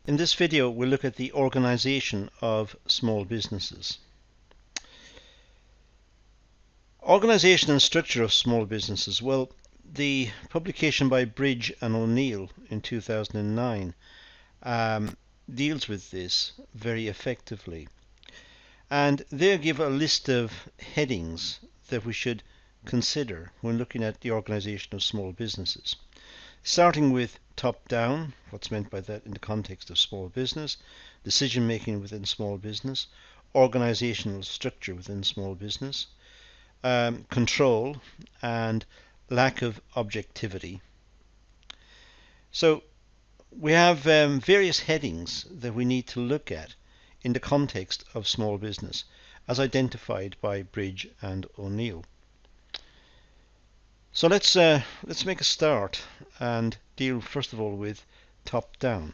In this video we'll look at the organization of small businesses. Organization and structure of small businesses. Well, the publication by Bridge and O'Neill in 2009 deals with this very effectively. And they give a list of headings that we should consider when looking at the organization of small businesses. Starting with top-down, what's meant by that in the context of small business, decision making within small business, organizational structure within small business, control, and lack of objectivity. So we have various headings that we need to look at in the context of small business as identified by Bridge and O'Neill. So let's make a start and deal first of all with top down.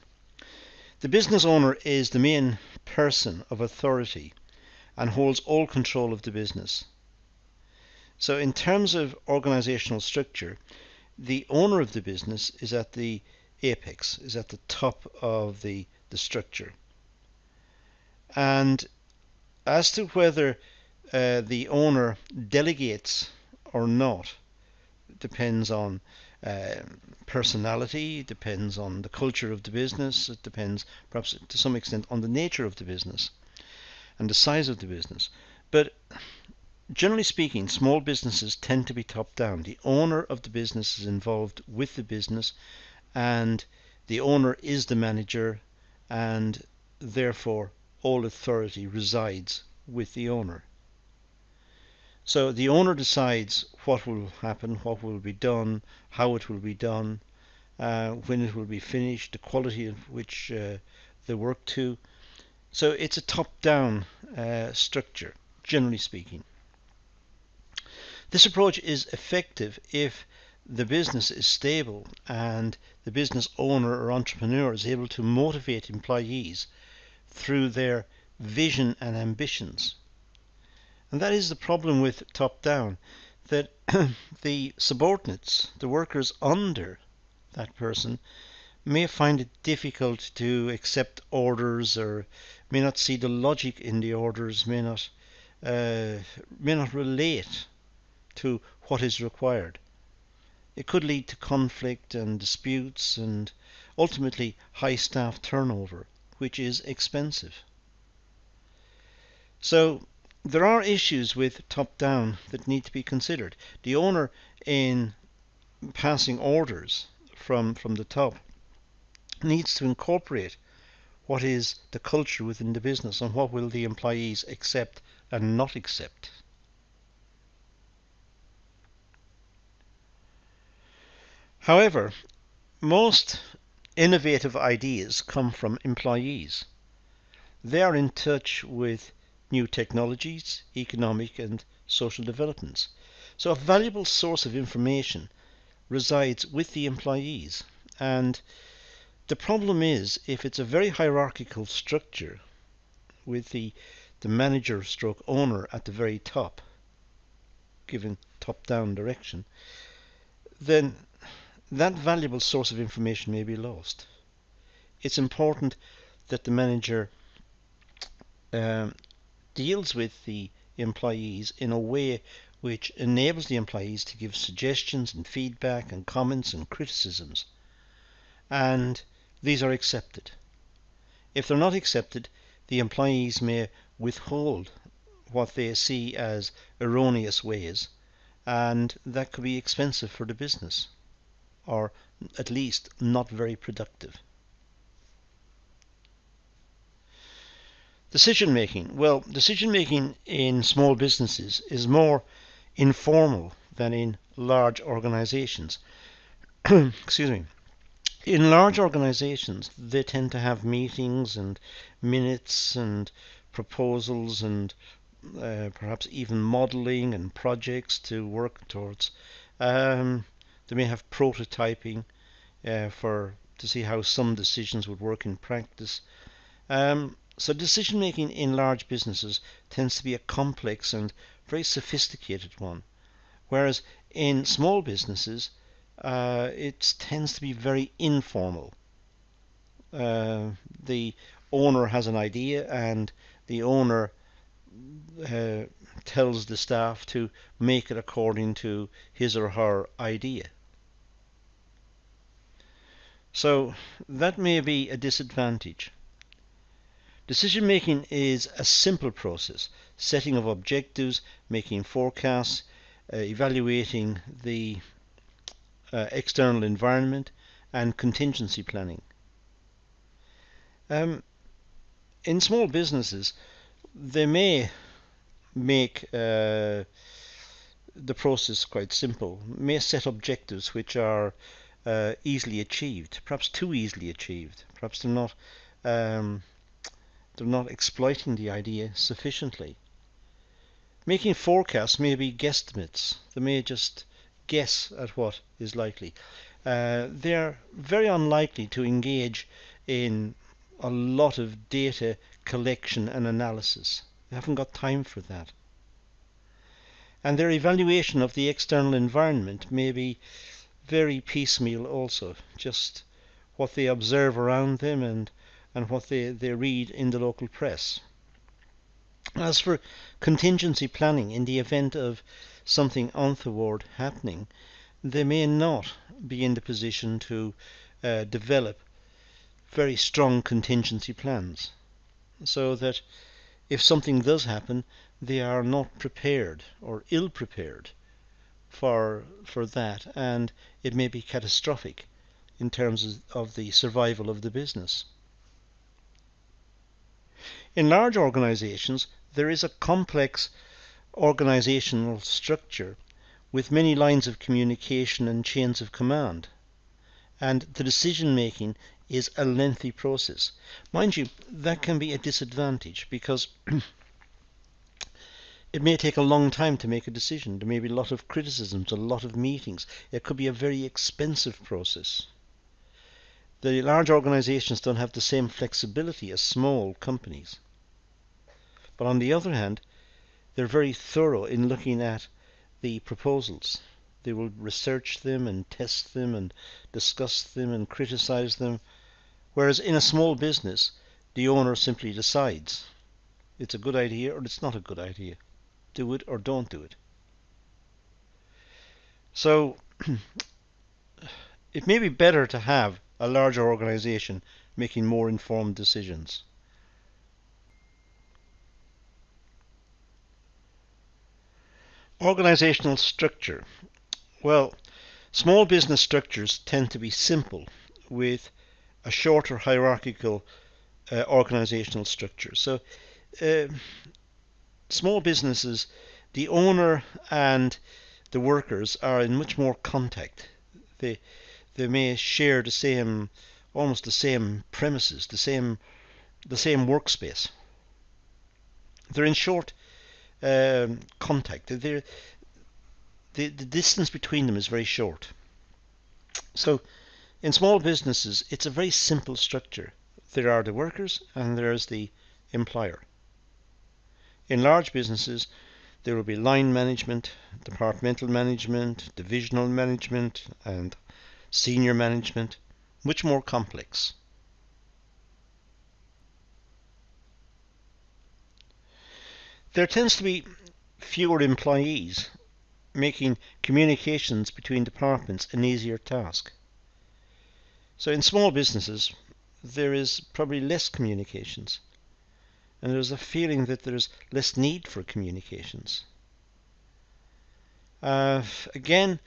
The business owner is the main person of authority and holds all control of the business. So in terms of organizational structure, the owner of the business is at the apex, is at the top of the structure. And as to whether the owner delegates or not, depends on personality, depends on the culture of the business, it depends perhaps to some extent on the nature of the business and the size of the business. But generally speaking, small businesses tend to be top down. The owner of the business is involved with the business and the owner is the manager, and therefore all authority resides with the owner. So the owner decides what will happen, what will be done, how it will be done, when it will be finished, the quality of which they work to. So it's a top-down structure, generally speaking. This approach is effective if the business is stable and the business owner or entrepreneur is able to motivate employees through their vision and ambitions. And that is the problem with top-down, that the subordinates, the workers under that person, may find it difficult to accept orders, or may not see the logic in the orders, may not relate to what is required. It could lead to conflict and disputes and ultimately high staff turnover, which is expensive. So there are issues with top-down that need to be considered. The owner, in passing orders from the top, needs to incorporate what is the culture within the business and what will the employees accept and not accept. However, most innovative ideas come from employees. They are in touch with new technologies, economic and social developments. So a valuable source of information resides with the employees. And the problem is, if it's a very hierarchical structure with the manager stroke owner at the very top, giving top-down direction, then that valuable source of information may be lost. It's important that the manager deals with the employees in a way which enables the employees to give suggestions and feedback and comments and criticisms, and these are accepted. If they're not accepted, the employees may withhold what they see as erroneous ways, and that could be expensive for the business, or at least not very productive. Decision making. Well, decision making in small businesses is more informal than in large organizations. Excuse me. In large organizations, they tend to have meetings and minutes and proposals and perhaps even modeling and projects to work towards. They may have prototyping to see how some decisions would work in practice. So decision making in large businesses tends to be a complex and very sophisticated one, whereas in small businesses it tends to be very informal. The owner has an idea, and the owner uh, tells the staff to make it according to his or her idea. So that may be a disadvantage. Decision making is a simple process: setting of objectives, making forecasts, evaluating the external environment, and contingency planning. In small businesses, they may make the process quite simple, may set objectives which are easily achieved, perhaps too easily achieved. Perhaps um, they're not exploiting the idea sufficiently. Making forecasts may be guesstimates. They may just guess at what is likely. They're very unlikely to engage in a lot of data collection and analysis. They haven't got time for that. And their evaluation of the external environment may be very piecemeal also, just what they observe around them and what they read in the local press. As for contingency planning, in the event of something untoward happening, they may not be in the position to develop very strong contingency plans, so that if something does happen, they are not prepared or ill prepared for that, and it may be catastrophic in terms of the survival of the business. In large organizations, there is a complex organizational structure with many lines of communication and chains of command, and the decision making is a lengthy process. Mind you, that can be a disadvantage because it may take a long time to make a decision. There may be a lot of criticisms, a lot of meetings. It could be a very expensive process. The large organizations don't have the same flexibility as small companies. But on the other hand, they're very thorough in looking at the proposals. They will research them and test them and discuss them and criticize them. Whereas in a small business, the owner simply decides it's a good idea or it's not a good idea. Do it or don't do it. So it may be better to have a larger organization making more informed decisions. Organizational structure. Well, small business structures tend to be simple with a shorter hierarchical organizational structure. So small businesses, the owner and the workers are in much more contact. They may share almost the same premises, the same workspace. They're in short contact. The distance between them is very short. So in small businesses, it's a very simple structure. There are the workers and there's the employer. In large businesses, there will be line management, departmental management, divisional management, and senior management, much more complex. There tends to be fewer employees, making communications between departments an easier task. So in small businesses, there is probably less communications, and there's a feeling that there's less need for communications. Again,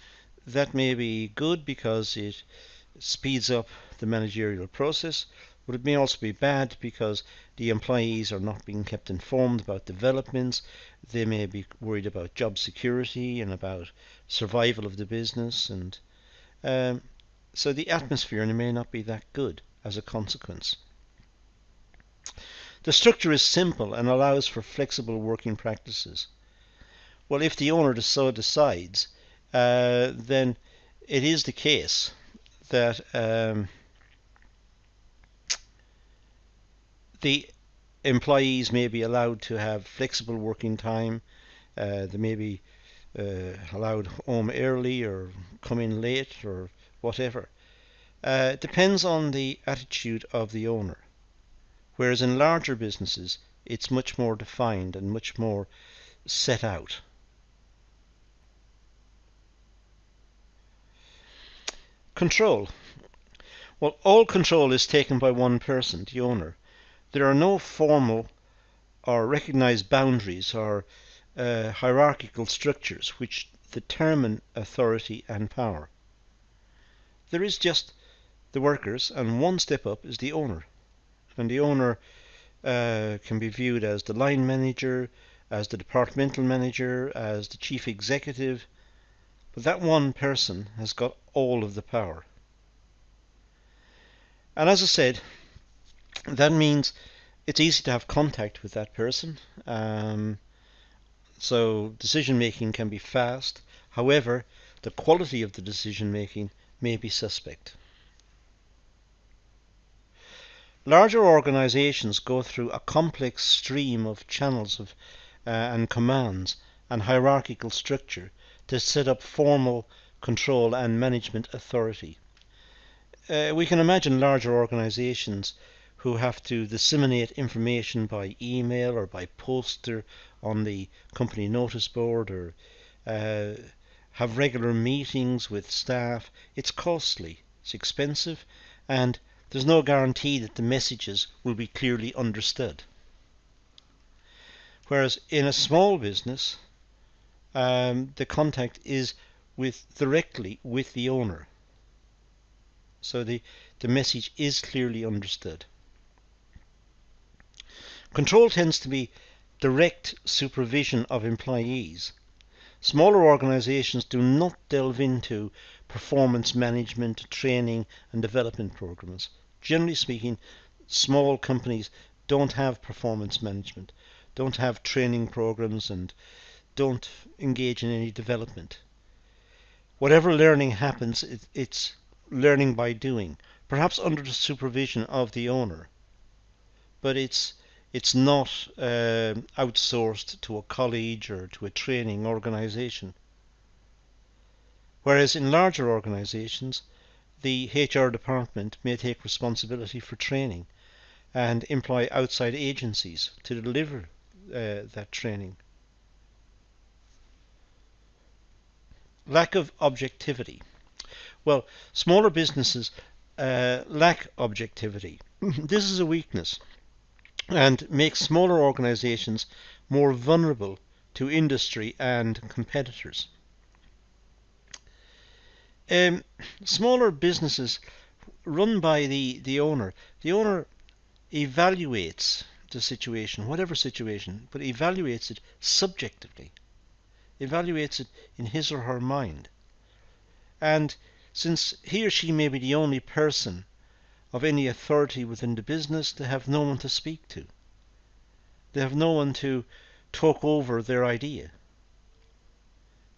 that may be good because it speeds up the managerial process, but it may also be bad because the employees are not being kept informed about developments. They may be worried about job security and about survival of the business, and so the atmosphere may not be that good as a consequence. The structure is simple and allows for flexible working practices. Well, if the owner so decides, then it is the case that the employees may be allowed to have flexible working time. They may be allowed home early or come in late or whatever. It depends on the attitude of the owner. Whereas in larger businesses, it's much more defined and much more set out. Control. Well, all control is taken by one person, the owner. There are no formal or recognized boundaries or hierarchical structures which determine authority and power. There is just the workers, and one step up is the owner. And the owner can be viewed as the line manager, as the departmental manager, as the chief executive, but that one person has got all of the power. And as I said, that means it's easy to have contact with that person. So decision making can be fast. However, the quality of the decision making may be suspect. Larger organizations go through a complex stream of channels and commands and hierarchical structure to set up formal control and management authority. We can imagine larger organizations who have to disseminate information by email or by poster on the company notice board, or have regular meetings with staff. It's costly, it's expensive, and there's no guarantee that the messages will be clearly understood. Whereas in a small business, the contact is directly with the owner. So the message is clearly understood. Control tends to be direct supervision of employees. Smaller organizations do not delve into performance management, training and development programs. Generally speaking, small companies don't have performance management, don't have training programs, and don't engage in any development. Whatever learning happens, it's learning by doing, perhaps under the supervision of the owner, but it's not outsourced to a college or to a training organization. Whereas in larger organizations, the HR department may take responsibility for training and employ outside agencies to deliver that training. Lack of objectivity. Well, smaller businesses lack objectivity. This is a weakness and makes smaller organizations more vulnerable to industry and competitors. Smaller businesses run by the owner. The owner evaluates the situation, whatever situation, but evaluates it subjectively, evaluates it in his or her mind. And since he or she may be the only person of any authority within the business, they have no one to speak to. They have no one to talk over their idea.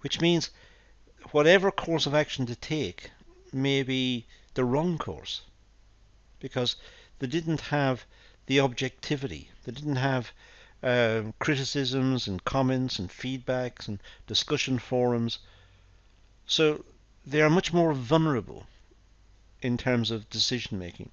Which means whatever course of action to take may be the wrong course, because they didn't have the objectivity. They didn't have criticisms and comments and feedbacks and discussion forums. So they are much more vulnerable in terms of decision making.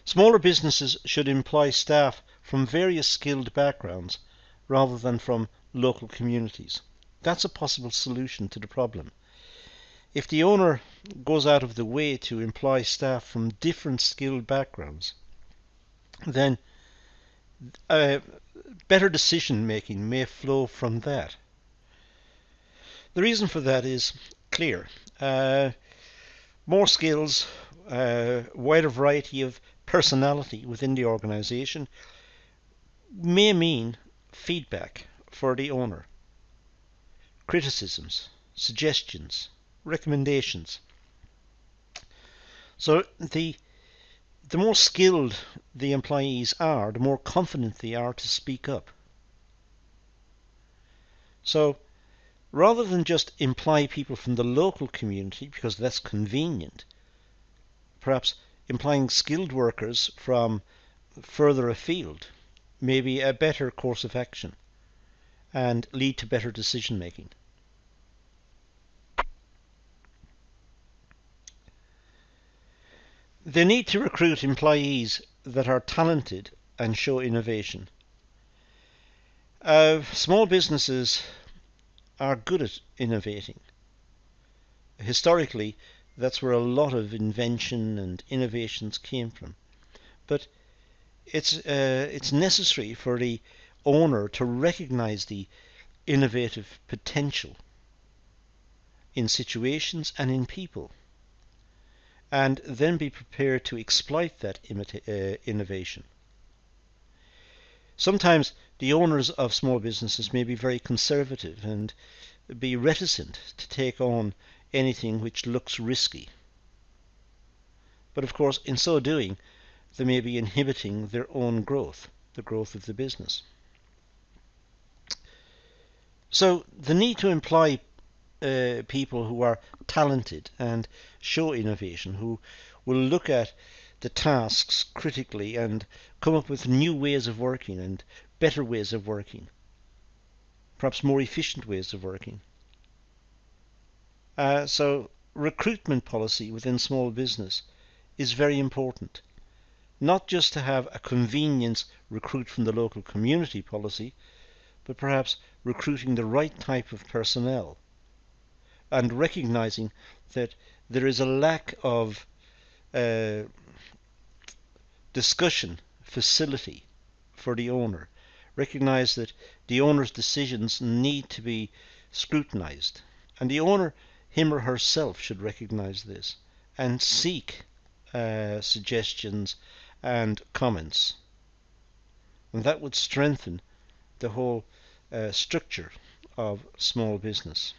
Smaller businesses should employ staff from various skilled backgrounds rather than from local communities. That's a possible solution to the problem. If the owner goes out of the way to employ staff from different skilled backgrounds, then better decision making may flow from that. The reason for that is clear. More skills, wider variety of personality within the organization may mean feedback for the owner, criticisms, suggestions, recommendations. So the more skilled the employees are, the more confident they are to speak up. So rather than just employ people from the local community because that's convenient, perhaps employing skilled workers from further afield may be a better course of action and lead to better decision making. They need to recruit employees that are talented and show innovation. Small businesses are good at innovating. Historically, that's where a lot of invention and innovations came from. But it's necessary for the owner to recognize the innovative potential in situations and in people, and then be prepared to exploit that innovation. Sometimes the owners of small businesses may be very conservative and be reticent to take on anything which looks risky. But of course, in so doing, they may be inhibiting their own growth, the growth of the business. So the need to employ people who are talented and show innovation, who will look at the tasks critically and come up with new ways of working and better ways of working, perhaps more efficient ways of working. So recruitment policy within small business is very important. Not just to have a convenience recruit from the local community policy, but perhaps recruiting the right type of personnel and recognizing that there is a lack of discussion facility for the owner. Recognize that the owner's decisions need to be scrutinized, and the owner, him or herself, should recognize this and seek suggestions and comments, and that would strengthen the whole structure of small business.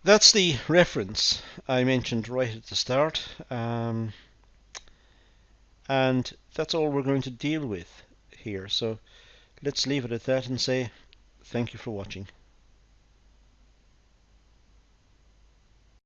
That's the reference I mentioned right at the start, and that's all we're going to deal with here. So let's leave it at that and say thank you for watching.